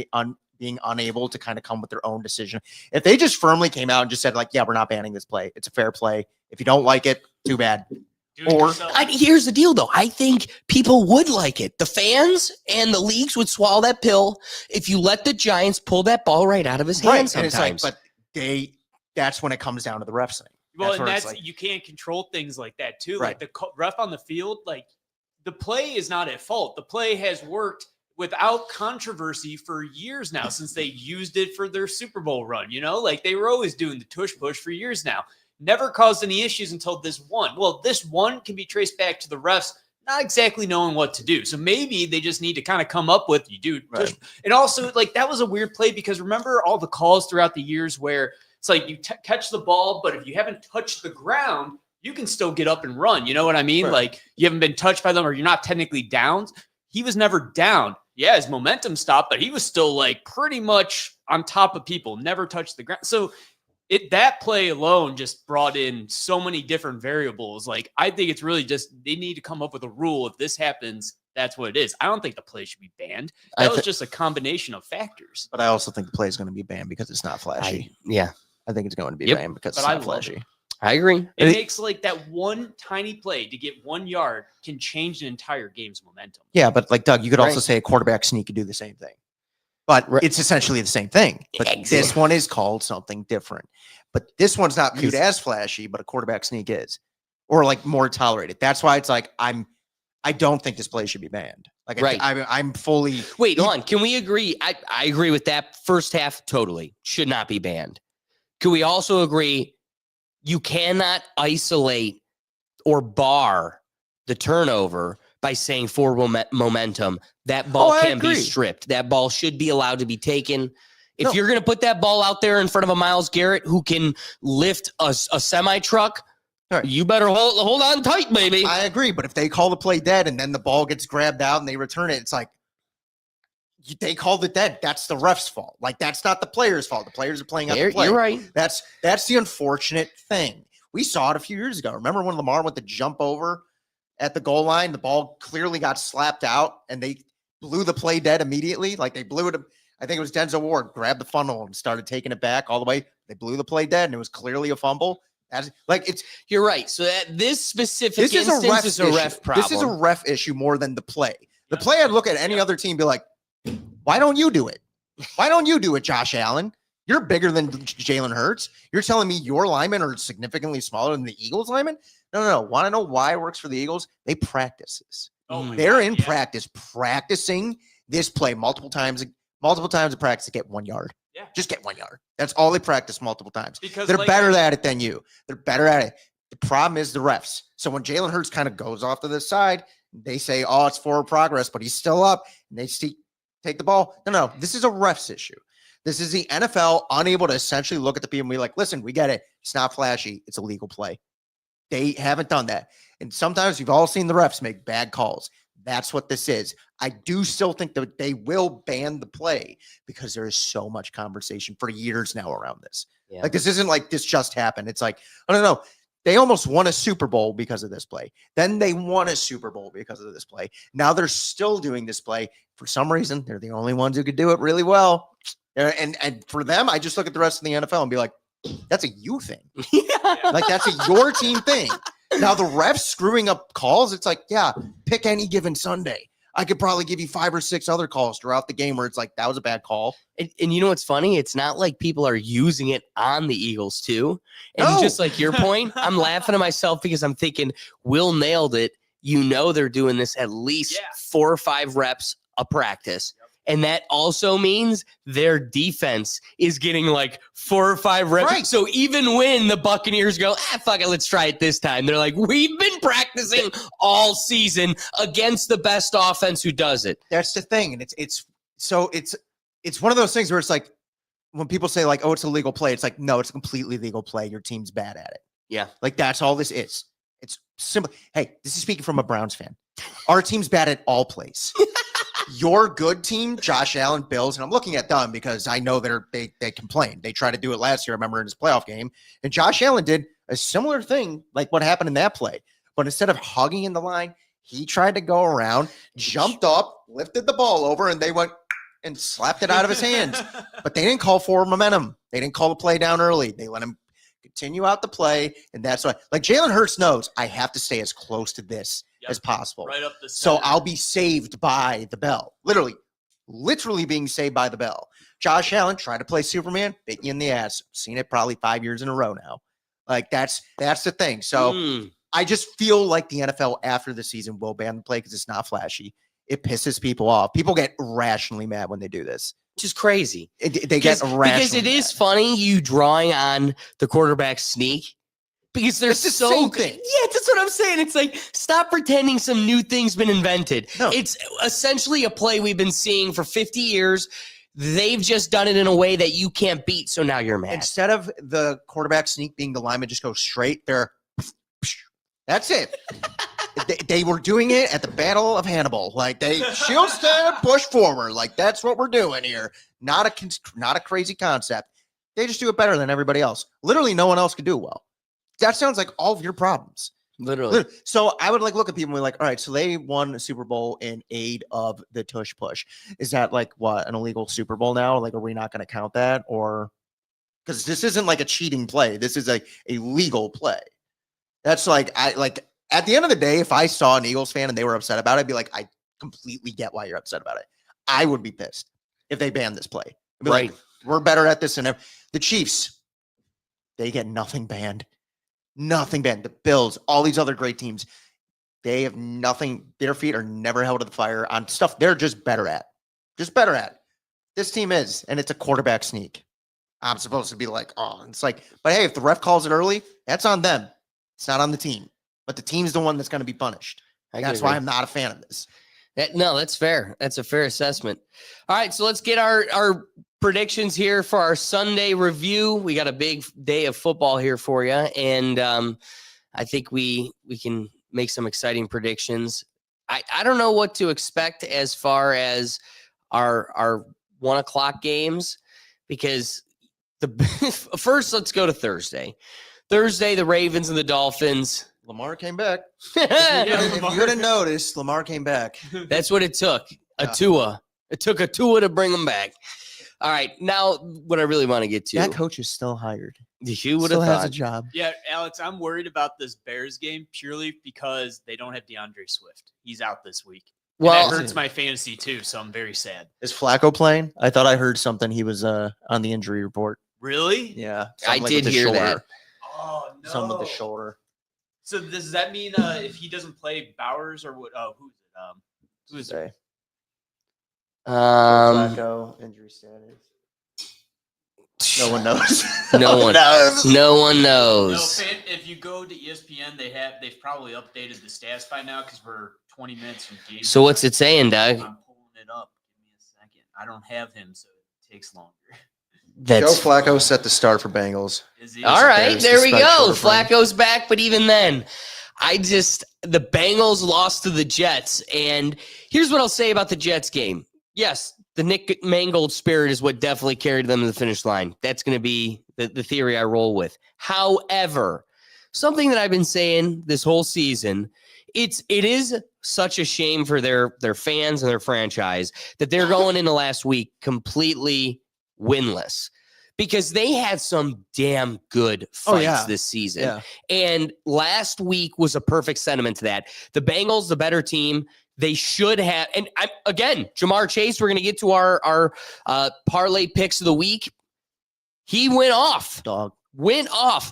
being unable to kind of come with their own decision. If they just firmly came out and just said like, yeah, we're not banning this play. It's a fair play. If you don't like it, too bad. Here's the deal, though. I think people would like it. The fans and the leagues would swallow that pill if you let the Giants pull that ball right out of his hands sometimes. And it's like, but that's when it comes down to the refs thing. Well, you can't control things like that too. Right. Like the ref on the field, like the play is not at fault. The play has worked without controversy for years now since they used it for their Super Bowl run. You know, like they were always doing the tush push for years now. Never caused any issues until this one. Well, this one can be traced back to the refs not exactly knowing what to do. So maybe they just need to kind of come up with tush. And also, like, that was a weird play because remember all the calls throughout the years where it's like you catch the ball, but if you haven't touched the ground, you can still get up and run. You know what I mean? Right. Like you haven't been touched by them or you're not technically down. He was never down. Yeah, his momentum stopped, but he was still like pretty much on top of people, never touched the ground. So that play alone just brought in so many different variables. Like, I think it's really just they need to come up with a rule. If this happens, that's what it is. I don't think the play should be banned. That was just a combination of factors. But I also think the play is going to be banned because it's not flashy. I think it's going to be banned because it's not flashy. I agree. It makes like that one tiny play to get 1 yard can change an entire game's momentum. Yeah, but like Doug, you could also say a quarterback sneak could do the same thing. But it's essentially the same thing. But this one is called something different. But this one's not viewed as flashy, but a quarterback sneak is. Or like more tolerated. That's why it's like I don't think this play should be banned. Like I'm fully Wait, hold on. Can we agree? I agree with that. First half totally should not be banned. Can we also agree you cannot isolate or bar the turnover by saying for momentum? That ball can be stripped. That ball should be allowed to be taken. If you're going to put that ball out there in front of a Myles Garrett who can lift a semi-truck, you better hold on tight, baby. I agree, but if they call the play dead and then the ball gets grabbed out and they return it, it's like they called it dead. That's the ref's fault. Like, that's not the player's fault. The players are playing out the play. You're right. That's the unfortunate thing. We saw it a few years ago. Remember when Lamar went to jump over at the goal line? The ball clearly got slapped out, and they blew the play dead immediately. Like, they blew it. I think it was Denzel Ward grabbed the funnel and started taking it back all the way. They blew the play dead, and it was clearly a fumble. You're right. So that this specific instance is a ref problem. This is a ref issue more than the play. The play, I'd look at any other team and be like, why don't you do it? Why don't you do it, Josh Allen? You're bigger than Jalen Hurts. You're telling me your linemen are significantly smaller than the Eagles linemen? No. Want to know why it works for the Eagles? They practice this. They're in practice, practicing this play multiple times of practice to get 1 yard. Yeah. Just get 1 yard. That's all they practice multiple times. Because they're like- better at it than you. They're better at it. The problem is the refs. So when Jalen Hurts kind of goes off to the side, they say, oh, it's forward progress, but he's still up. And they take the ball. No, this is a refs issue. This is the NFL unable to essentially look at the people and be like, listen, we get it. It's not flashy. It's a legal play. They haven't done that. And sometimes you've all seen the refs make bad calls. That's what this is. I do still think that they will ban the play because there is so much conversation for years now around this. Yeah. Like, this isn't like this just happened. It's like, I don't know. They almost won a Super Bowl because of this play. Then they won a Super Bowl because of this play. Now they're still doing this play. For some reason, they're the only ones who could do it really well. And for them, I just look at the rest of the NFL and be like, that's a you thing. Like, that's a your team thing. Now the refs screwing up calls, it's like, yeah, pick any given Sunday. I could probably give you 5 or 6 other calls throughout the game where it's like, that was a bad call. And you know what's funny? It's not like people are using it on the Eagles too. And No. just like your point, I'm laughing at myself because I'm thinking, Will nailed it. You know they're doing this at least 4 or 5 reps a practice. And that also means their defense is getting like 4 or 5 reps. Right. So even when the Buccaneers go, fuck it, let's try it this time. They're like, we've been practicing all season against the best offense who does it. That's the thing. And it's one of those things where it's like, when people say like, oh, it's a legal play, it's like, no, it's a completely legal play. Your team's bad at it. Yeah. Like, that's all this is. It's simple. Hey, this is speaking from a Browns fan. Our team's bad at all plays. Your good team, Josh Allen, Bills, and I'm looking at them because I know they complain. They tried to do it last year, I remember, in his playoff game. And Josh Allen did a similar thing like what happened in that play. But instead of hugging in the line, he tried to go around, jumped up, lifted the ball over, and they went and slapped it out of his hands. But they didn't call for momentum. They didn't call the play down early. They let him continue out the play. And that's why, like, Jalen Hurts knows I have to stay as close to this as possible. Right up the So center. I'll be saved by the bell. Literally being saved by the bell. Josh Allen tried to play Superman, bit you in the ass. Seen it probably 5 years in a row now. Like, that's the thing. So I just feel like the NFL after the season will ban the play because it's not flashy. It pisses people off. People get rationally mad when they do this. Which is crazy. They get rationally because it is mad. funny you drawing on the quarterback sneak because they're It's the so same good. thing. Yeah, that's what I'm saying. It's like, stop pretending some new thing's been invented. No. It's essentially a play we've been seeing for 50 years. They've just done it in a way that you can't beat. So now you're mad. Instead of the quarterback sneak being the lineman just goes straight, that's it. They were doing it at the Battle of Hannibal. Like, they shield stand, push forward. Like, that's what we're doing here. Not a crazy concept. They just do it better than everybody else. Literally, no one else could do it well. That sounds like all of your problems. Literally. So I would like look at people and be like, all right, so they won a Super Bowl in aid of the tush push. Is that like what, an illegal Super Bowl now? Like, are we not going to count that? Or because this isn't like a cheating play. This is a legal play. That's like, at the end of the day, if I saw an Eagles fan and they were upset about it, I'd be like, I completely get why you're upset about it. I would be pissed if they banned this play. I'd be like, we're better at this than the Chiefs. They get nothing banned. Nothing banned. The Bills, all these other great teams, they have nothing. Their feet are never held to the fire on stuff they're just better at. Just better at. This team is, and it's a quarterback sneak. I'm supposed to be like, oh, it's like, but hey, if the ref calls it early, that's on them. It's not on the team. But the team's the one that's going to be punished. That's why I'm not a fan of this. No, that's fair. That's a fair assessment. All right, so let's get our predictions here for our Sunday review. We got a big day of football here for you, and I think we can make some exciting predictions. I don't know what to expect as far as our 1 o'clock games, because first let's go to Thursday. Thursday, the Ravens and the Dolphins. Lamar came back. If you would have noticed, Lamar came back. That's what it took. Tua. It took a Tua to bring him back. All right. Now, what I really want to get to. That coach is still hired. You would Still have has thought. a job. Yeah, Alex, I'm worried about this Bears game purely because they don't have DeAndre Swift. He's out this week. Well, And that hurts my fantasy too, so I'm very sad. Is Flacco playing? I thought I heard something. He was on the injury report. Really? Yeah. I something did with the hear shoulder. that. Oh no. Something with the shoulder. So does that mean if he doesn't play Bowers or what? Who is it? Say. Um, Flacco injury status. No one knows. No one knows. No one knows. No, if you go to ESPN, they've probably updated the stats by now because we're 20 minutes from game. So what's it saying, Doug? I'm pulling it up. Give me a second. I don't have him, so it takes longer. Joe Flacco set the start for Bengals. All right, there we go. Flacco's back, but even then, the Bengals lost to the Jets. And here's what I'll say about the Jets game. Yes, the Nick Mangold spirit is what definitely carried them to the finish line. That's going to be the theory I roll with. However, something that I've been saying this whole season, it is such a shame for their fans and their franchise that they're going into last week completely winless, because they had some damn good fights this season. Yeah. And last week was a perfect sentiment to that. The Bengals, the better team, they should have. And again, Jamar Chase, we're going to get to our parlay picks of the week. He went off.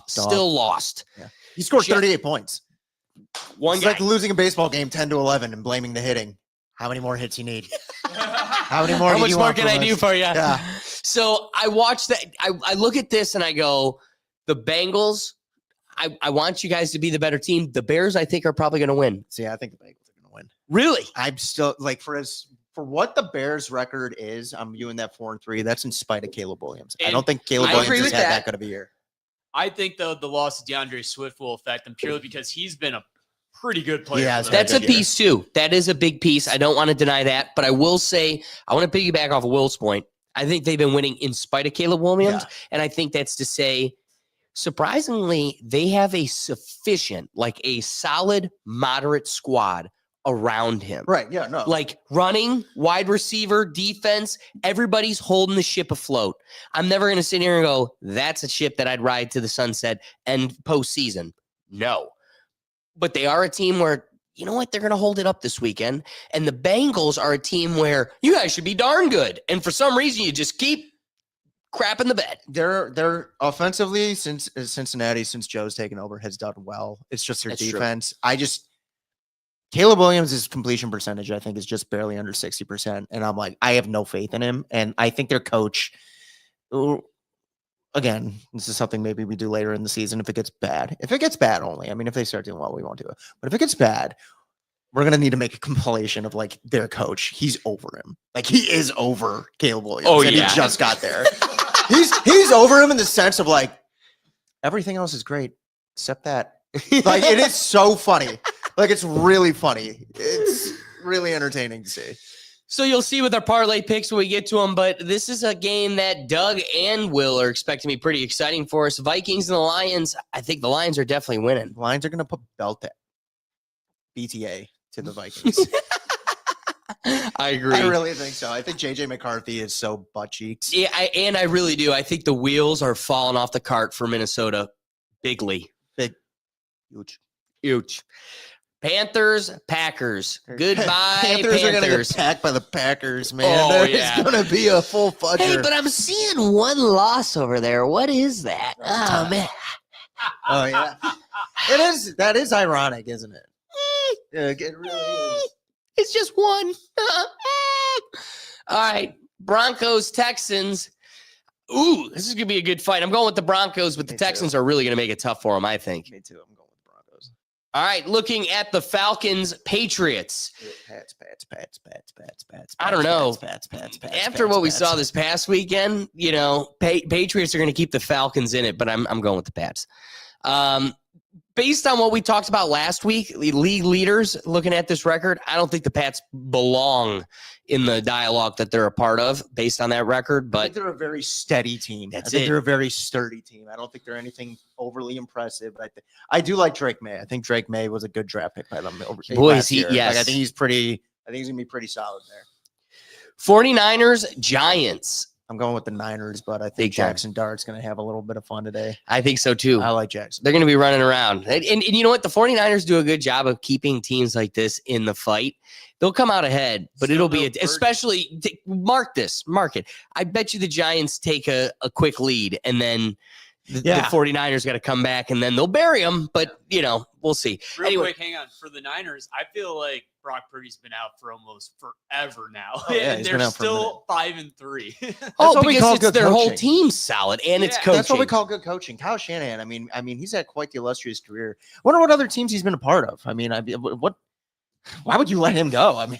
Still lost. Yeah. He scored 38 points. It's like losing a baseball game 10-11 and blaming the hitting. How many more hits you need? How much more can I do for you? Yeah. So I watch that. I look at this and I go, the Bengals, I want you guys to be the better team. The Bears, I think, are probably going to win. See, I think the Bengals are going to win. Really? I'm still like for what the Bears record is, I'm viewing that 4-3. That's in spite of Caleb Williams. I don't think Caleb Williams has had that good of a year. I think the loss of DeAndre Swift will affect them purely because he's been a pretty good player. Yeah, that's a piece too. That is a big piece. I don't want to deny that, but I will say, I want to piggyback off of Will's point. I think they've been winning in spite of Caleb Williams. Yeah. And I think that's to say, surprisingly, they have a sufficient, like a solid, moderate squad around him. Right. Yeah. No. Like running, wide receiver, defense, everybody's holding the ship afloat. I'm never going to sit here and go, that's a ship that I'd ride to the sunset and postseason. No. But they are a team where, you know what, they're going to hold it up this weekend. And the Bengals are a team where you guys should be darn good. And for some reason, you just keep crapping the bed. They're offensively, since Cincinnati, since Joe's taken over, has done well. It's just their defense. True. Caleb Williams' completion percentage, I think, is just barely under 60%. And I'm like, I have no faith in him. And I think their coach, again, this is something maybe we do later in the season if it gets bad. If it gets bad only. I mean, if they start doing well, we won't do it. But if it gets bad, we're going to need to make a compilation of like their coach. He's over him. Like he is over Caleb Williams. Oh, and yeah. He just got there. he's over him in the sense of like, everything else is great except that. Like it is so funny. Like it's really funny. It's really entertaining to see. So you'll see with our parlay picks when we get to them, but this is a game that Doug and Will are expecting to be pretty exciting for us. Vikings and the Lions. I think the Lions are definitely winning. The Lions are going to put BTA to the Vikings. I agree. I really think so. I think JJ McCarthy is so butt cheeks. Yeah, I really do. I think the wheels are falling off the cart for Minnesota. Bigly. Huge. Panthers, Packers. Goodbye, Panthers are going to get packed by the Packers, man. Oh, It's going to be a full fudger. Hey, but I'm seeing one loss over there. What is that? Oh, man. Oh, yeah. It is. That is ironic, isn't it? It really is. It's just one. All right. Broncos, Texans. Ooh, this is going to be a good fight. I'm going with the Broncos, but the Texans are really going to make it tough for them, I think. Me too. I'm going with Broncos. All right. Looking at the Falcons, Patriots. Pats. I don't know. Pats. After what we saw this past weekend, you know, Patriots are going to keep the Falcons in it, but I'm going with the Pats. Based on what we talked about last week, league leaders looking at this record, I don't think the Pats belong in the dialogue that they're a part of based on that record. But I think they're a very steady team. That's I think it. They're a very sturdy team. I don't think they're anything overly impressive. I do like Drake May. I think Drake May was a good draft pick by them. Yes. Like, I think he's going to be pretty solid there. 49ers, Giants. I'm going with the Niners, but I think Jackson Dart's going to have a little bit of fun today. I think so, too. I like Jackson. They're going to be running around. And you know what? The 49ers do a good job of keeping teams like this in the fight. They'll come out ahead, but it'll be especially mark it. I bet you the Giants take a quick lead, and then the Yeah. 49ers got to come back and then they'll bury him. But, we'll see. Real quick, hang on. For the Niners, I feel like Brock Purdy's been out for almost forever now. Oh, yeah, and he's they're been out for a still 5-3. Oh, what we because call it's good their whole coaching. team's solid and it's Yeah. coaching. That's what we call good coaching. Kyle Shanahan. I mean, he's had quite the illustrious career. I wonder what other teams he's been a part of. I mean, what? Why would you let him go? I mean,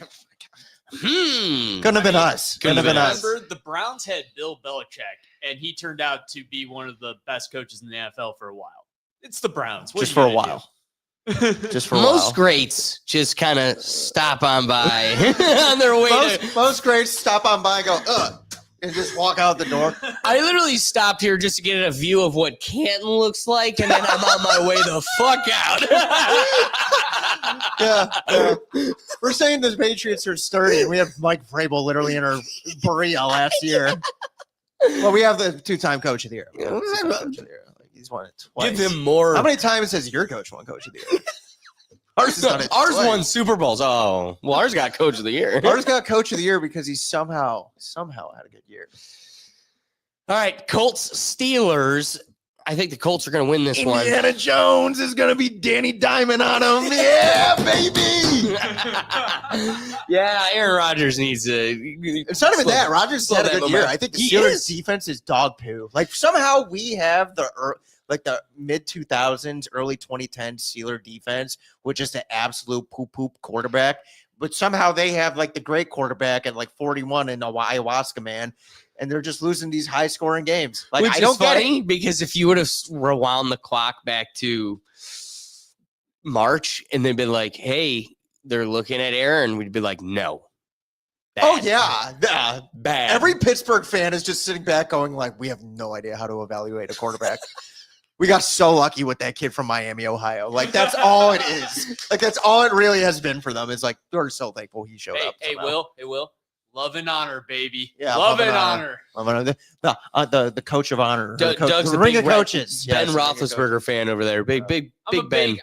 couldn't have been us. Couldn't have been us. Remember, the Browns had Bill Belichick, and he turned out to be one of the best coaches in the NFL for a while. It's the Browns. What Just are for you a gonna while. Just for a Most while. greats just kind of stop on by on their way to. Most greats stop on by and go, ugh, and just walk out the door. I literally stopped here just to get a view of what Canton looks like, and then I'm on my way the fuck out. Yeah. We're saying the Patriots are sturdy, and we have Mike Vrabel literally in our Berea last year. Well, we have the two-time coach of the year. He's won it twice. Give him more. How many times has your coach won coach of the year? Ours has done it Ours twice. won Super Bowls. Oh, well, ours got Coach of the Year. Ours got coach of the year because he somehow had a good year. All right, Colts Steelers. I think the Colts are going to win this one. Indiana Jones is going to be Danny Diamond on him. Yeah, baby. Yeah, Aaron Rodgers needs to. It's not even that. Rodgers slow had a that good year. momentum. I think the He Steelers is. defense is dog poo. Like somehow we have the mid 2000s, early 2010 Steeler defense with just an absolute poop quarterback. But somehow they have like the great quarterback at like 41 in ayahuasca, man. And they're just losing these high scoring games. Like Which I don't is get it. funny because if you would have rewound the clock back to March and they'd been like, hey, they're looking at Aaron, we'd be like, no. Oh Bad. yeah. Bad. Every Pittsburgh fan is just sitting back going like, we have no idea how to evaluate a quarterback. We got so lucky with that kid from Miami, Ohio. Like that's all it is. Like that's all it really has been for them. It's like they're so thankful he showed up. Hey, somehow. Will. Love and honor, baby. Yeah, love and honor. The coach of honor. Doug's the a ring big of coaches. Ben Yes, Roethlisberger fan over there. Big Ben.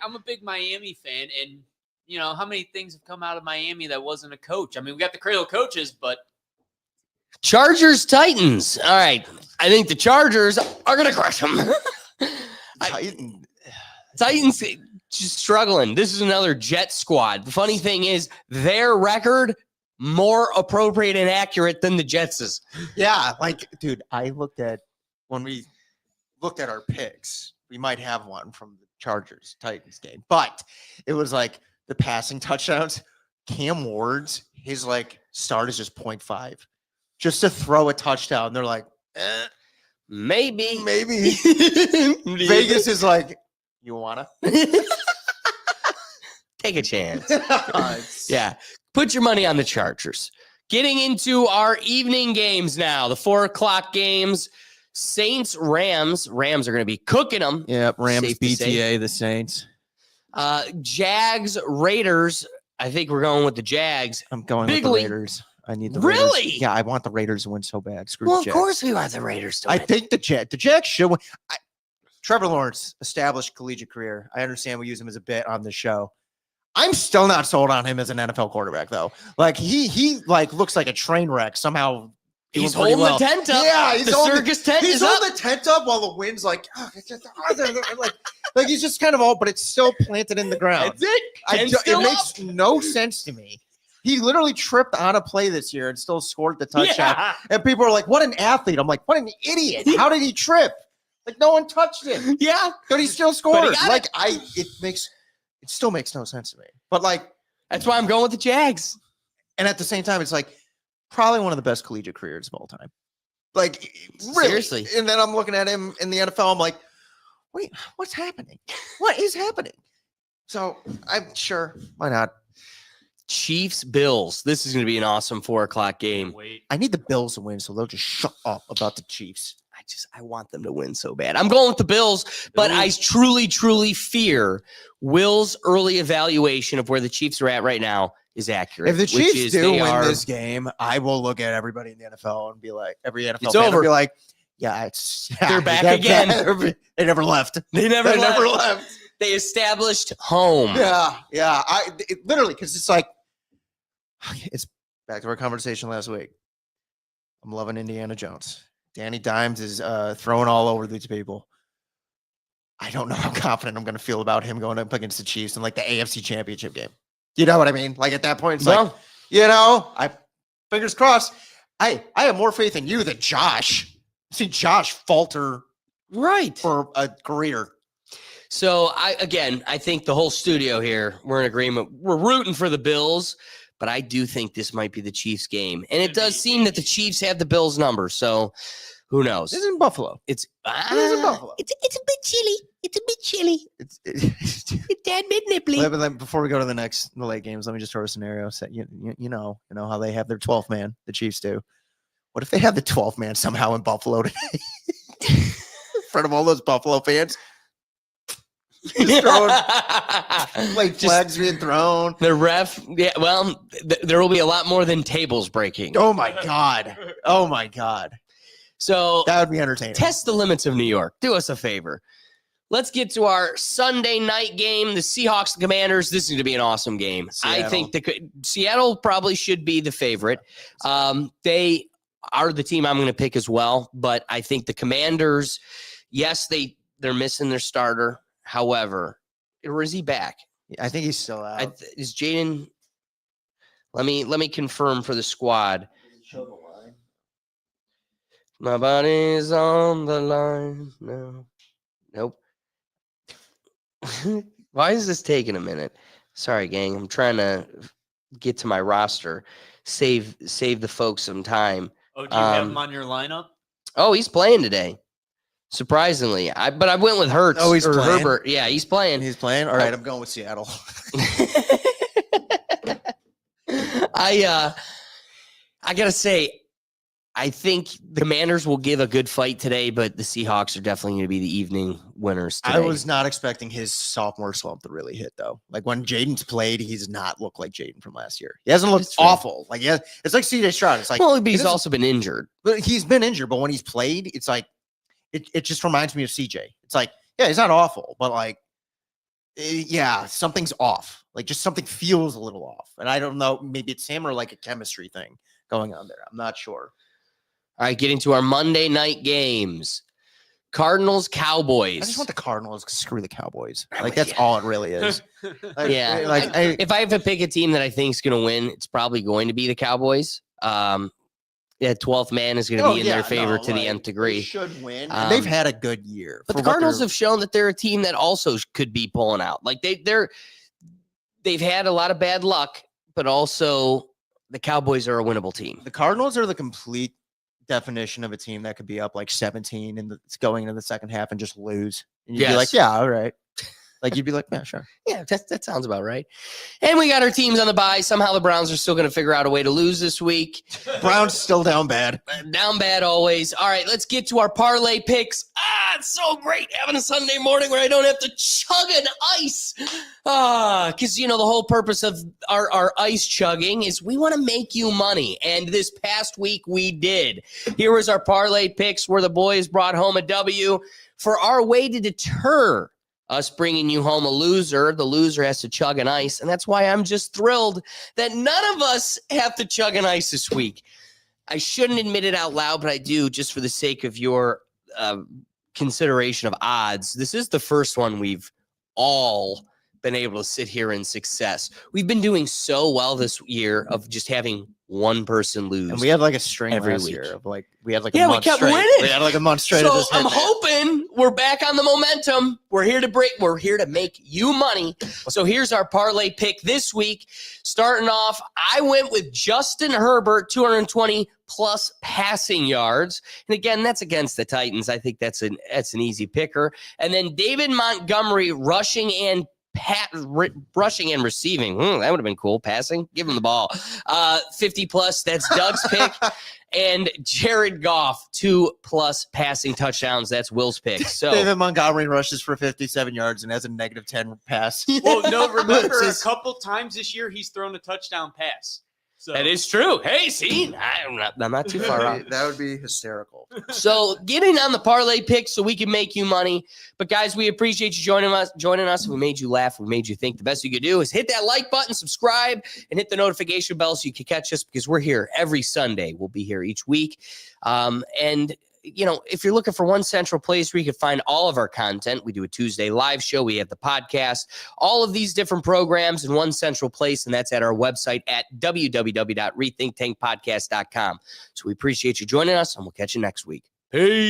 I'm a big Miami fan, and how many things have come out of Miami that wasn't a coach? I mean, we got the cradle coaches, but Chargers Titans. All right. I think the Chargers are going to crush them. Titans just struggling. This is another Jet squad. The funny thing is their record more appropriate and accurate than the Jets'. Yeah, like, dude, when we looked at our picks, we might have one from the Chargers Titans game, but it was like the passing touchdowns. Cam Ward's his like start is just 0.5 just to throw a touchdown. They're like, maybe. Vegas is like, you wanna take a chance? Yeah. Put your money on the Chargers. Getting into our evening games now, the 4:00 games. Saints, Rams. Rams are going to be cooking them. Yep, Rams Safe to say. BTA the Saints. Jags, Raiders. I think we're going with the Jags. I'm going Big with the league. Raiders. I need the Really? Raiders. Yeah, I want the Raiders to win so bad. Screw Well, the of Jags. course we want the Raiders to win. I think the Jags should win. Trevor Lawrence, established collegiate career. I understand we use him as a bit on the show. I'm still not sold on him as an NFL quarterback, though. Like he like looks like a train wreck somehow. He's doing pretty holding the tent up. Yeah, he's the holding circus tent He's is up. holding the tent up while the wind's like, like he's just kind of all, but it's still planted in the ground. That's it. Tent's It still makes no sense to me. He literally tripped on a play this year and still scored the touchdown. Yeah. And people are like, "What an athlete!" I'm like, "What an idiot! How did he trip? Like no one touched him, Yeah. but he still scored." got Like it still makes no sense to me. But like, That's why I'm going with the Jags. and at the same time, it's like probably one of the best collegiate careers of all time. Like really. Seriously. And then I'm looking at him in the NFL. I'm like, wait, what's happening? What is happening? So I'm sure. Why not? Chiefs, Bills. This is going to be an awesome 4:00 game. wait. I need the Bills to win, so they'll just shut up about the Chiefs. I want them to win so bad. I'm going with the Bills, but I truly fear Will's early evaluation of where the Chiefs are at right now is accurate. If the which Chiefs is do they win are- this game, I will look at everybody in the NFL and be like, every NFL It's fan will over. be like, yeah, it's They're back again. They never left. They never They left. They established home. Yeah. Literally, because it's like, it's back to our conversation last week. I'm loving Indiana Jones. Danny Dimes is throwing all over these people. I don't know how confident I'm going to feel about him going up against the Chiefs in like the AFC Championship game. You know what I mean? Like at that point, it's like, fingers crossed. I have more faith in you than Josh. I've seen Josh falter for a career. So I think the whole studio here, we're in agreement. We're rooting for the Bills, but I do think this might be the Chiefs game. And it does seem that the Chiefs have the Bills number. So who knows? This is in Buffalo. It's in Buffalo. It's a bit chilly. It's a bit chilly. It's a bit nipply. But before we go to the late games, let me just throw a scenario. So, you know how they have their 12th man, the Chiefs do. What if they have the 12th man somehow in Buffalo today? In front of all those Buffalo fans? Just throwing like flags being thrown. The ref, there will be a lot more than tables breaking. Oh my God. Oh my God. So that would be entertaining. Test the limits of New York. Do us a favor. Let's get to our Sunday night game. The Seahawks and Commanders. This is going to be an awesome game. Seattle. I think Seattle probably should be the favorite. They are the team I'm going to pick as well, but I think the Commanders, yes, they're missing their starter. However, or is he back? I think he's still out. Is Jaden? Let me confirm for the squad. My body's on the line. No. Nope. Why is this taking a minute? Sorry, gang. I'm trying to get to my roster. Save the folks some time. Oh, do you have him on your lineup? Oh, he's playing today. Surprisingly. But I went with Hurts. Oh, he's playing? Herbert. Yeah, he's playing. He's playing? All right, I'm going with Seattle. I gotta say, I think the Commanders will give a good fight today, but the Seahawks are definitely going to be the evening winners today. I was not expecting his sophomore slump to really hit, though. Like when Jaden's played, he's not looked like Jaden from last year. He hasn't looked awful. Like it's like CJ Stroud. It's like, well, but he's also been injured. But he's been injured. But when he's played, it's like it just reminds me of CJ. It's like, yeah, he's not awful, but like, something's off. Like just something feels a little off, and I don't know. Maybe it's him or like a chemistry thing going on there. I'm not sure. All right, getting to our Monday night games. Cardinals, Cowboys. I just want the Cardinals. Screw the Cowboys. Like that's all it really is. If I have to pick a team that I think is going to win, it's probably going to be the Cowboys. 12th man is going to be in their favor to the nth degree. They should win. They've had a good year. But the Cardinals have shown that they're a team that also could be pulling out. Like they've had a lot of bad luck, but also the Cowboys are a winnable team. The Cardinals are the complete definition of a team that could be up like 17 and it's going into the second half and just lose. And you'd be like, yeah, all right. Like you'd be like, yeah, sure. Yeah, that sounds about right. And we got our teams on the bye. Somehow the Browns are still going to figure out a way to lose this week. Browns still down bad. Down bad always. All right, let's get to our parlay picks. It's so great having a Sunday morning where I don't have to chug an ice. Because, the whole purpose of our ice chugging is we want to make you money. And this past week we did. Here was our parlay picks where the boys brought home a W. For our way to deter us bringing you home a loser, the loser has to chug an ice. And that's why I'm just thrilled that none of us have to chug an ice this week. I shouldn't admit it out loud, but I do just for the sake of your consideration of odds. This is the first one we've all been able to sit here in success. We've been doing so well this year of just having one person lose. And we had like a string every last week. year of like we had like a month we kept straight. winning. We had like a month straight. So I'm hoping we're back on the momentum. We're here to make you money. So here's our parlay pick this week. Starting off, I went with Justin Herbert, 220 plus passing yards. And again, that's against the Titans. I think that's an easy picker. And then David Montgomery rushing and receiving. That would have been cool. Passing, give him the ball. 50 plus. That's Doug's pick. And Jared Goff, 2+ passing touchdowns. That's Will's pick. So David Montgomery rushes for 57 yards and has a -10 pass. Well, no, remember a couple times this year he's thrown a touchdown pass. So that is true. Hey, see, I'm not too far off. That would be hysterical. So getting on the parlay picks so we can make you money. But guys, we appreciate you joining us. If we made you laugh, we made you think, the best you could do is hit that like button, subscribe, and hit the notification bell so you can catch us because we're here every Sunday. We'll be here each week. And if you're looking for one central place where you can find all of our content, we do a Tuesday live show. We have the podcast, all of these different programs in one central place, and that's at our website at www.rethinktankpodcast.com. So we appreciate you joining us, and we'll catch you next week. Peace.